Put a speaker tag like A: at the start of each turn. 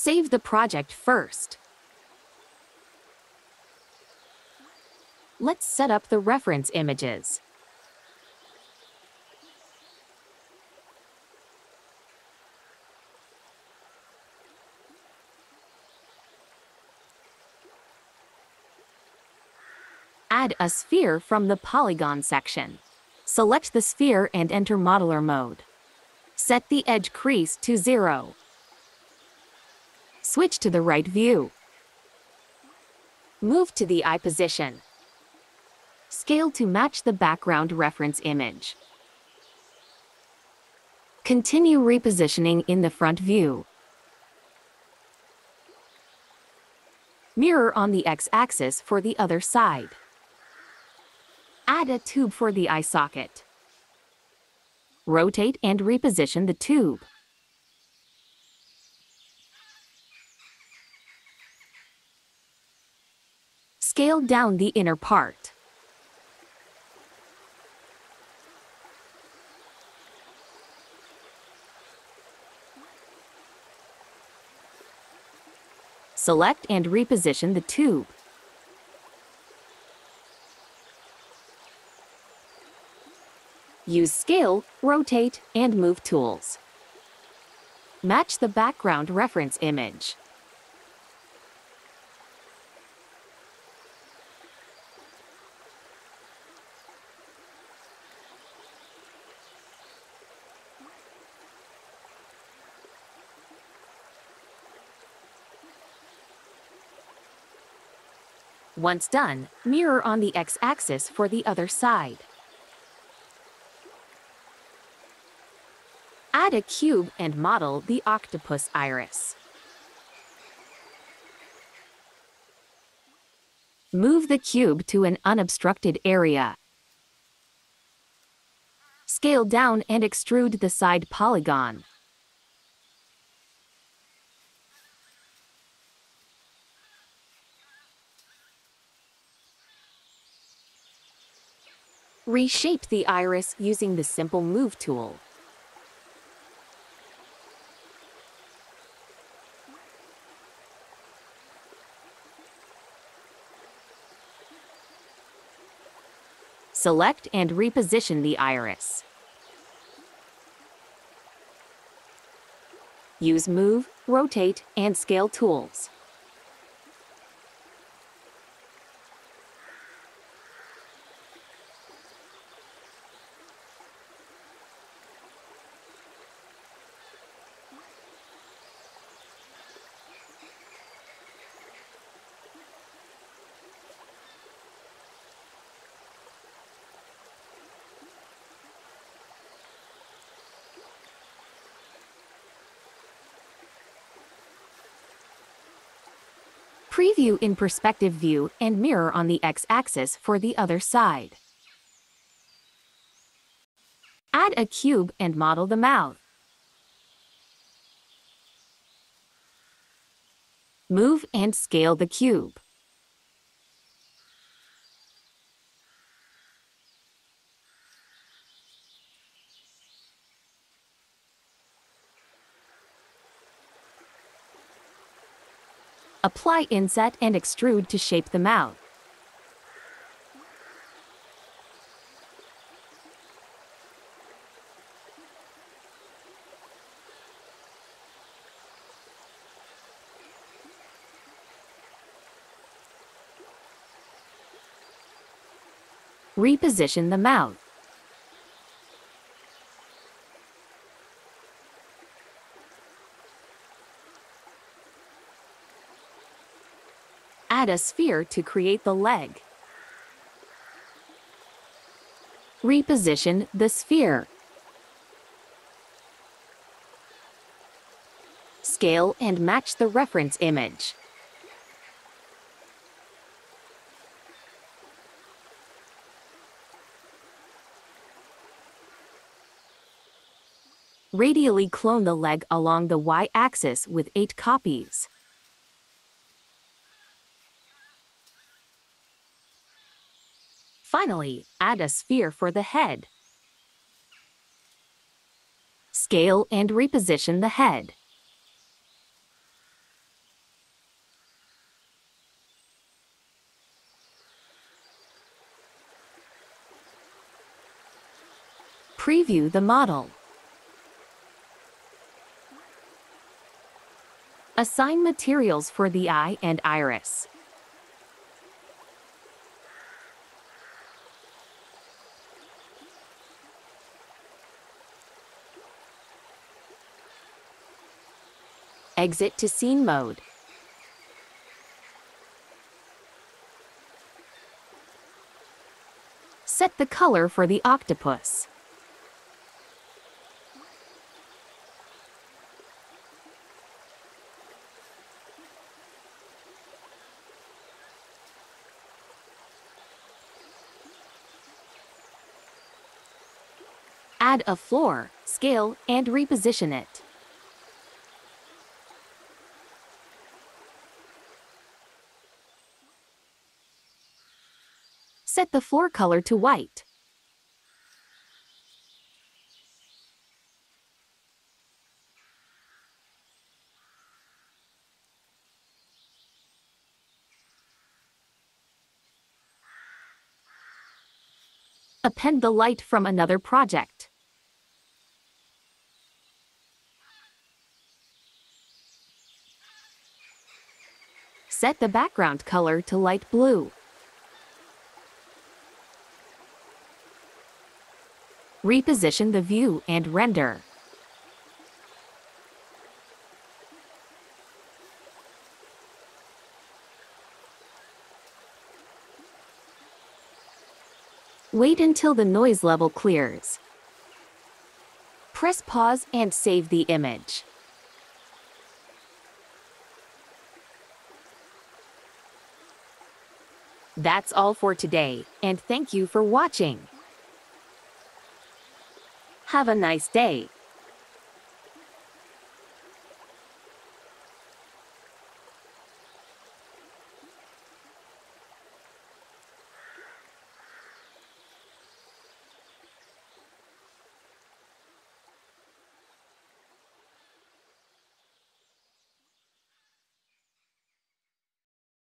A: Save the project first. Let's set up the reference images. Add a sphere from the polygon section. Select the sphere and enter modeler mode. Set the edge crease to 0. Switch to the right view. Move to the eye position. Scale to match the background reference image. Continue repositioning in the front view. Mirror on the x-axis for the other side. Add a tube for the eye socket. Rotate and reposition the tube. Scale down the inner part. Select and reposition the tube. Use Scale, Rotate, and Move tools. Match the background reference image. Once done, mirror on the x-axis for the other side. Add a cube and model the octopus iris. Move the cube to an unobstructed area. Scale down and extrude the side polygon. Reshape the iris using the simple Move tool. Select and reposition the iris. Use Move, Rotate, and Scale tools. Preview in perspective view and mirror on the x-axis for the other side. Add a cube and model the mouth. Move and scale the cube. Apply inset and extrude to shape the mouth. Reposition the mouth. Add a sphere to create the leg. Reposition the sphere. Scale and match the reference image. Radially clone the leg along the y-axis with 8 copies. Finally, add a sphere for the head. Scale and reposition the head. Preview the model. Assign materials for the eye and iris. Exit to scene mode. Set the color for the octopus. Add a floor, scale, and reposition it. Set the floor color to white. Append the light from another project. Set the background color to light blue. Reposition the view and render. Wait until the noise level clears. Press pause and save the image. That's all for today, and thank you for watching. Have a nice day.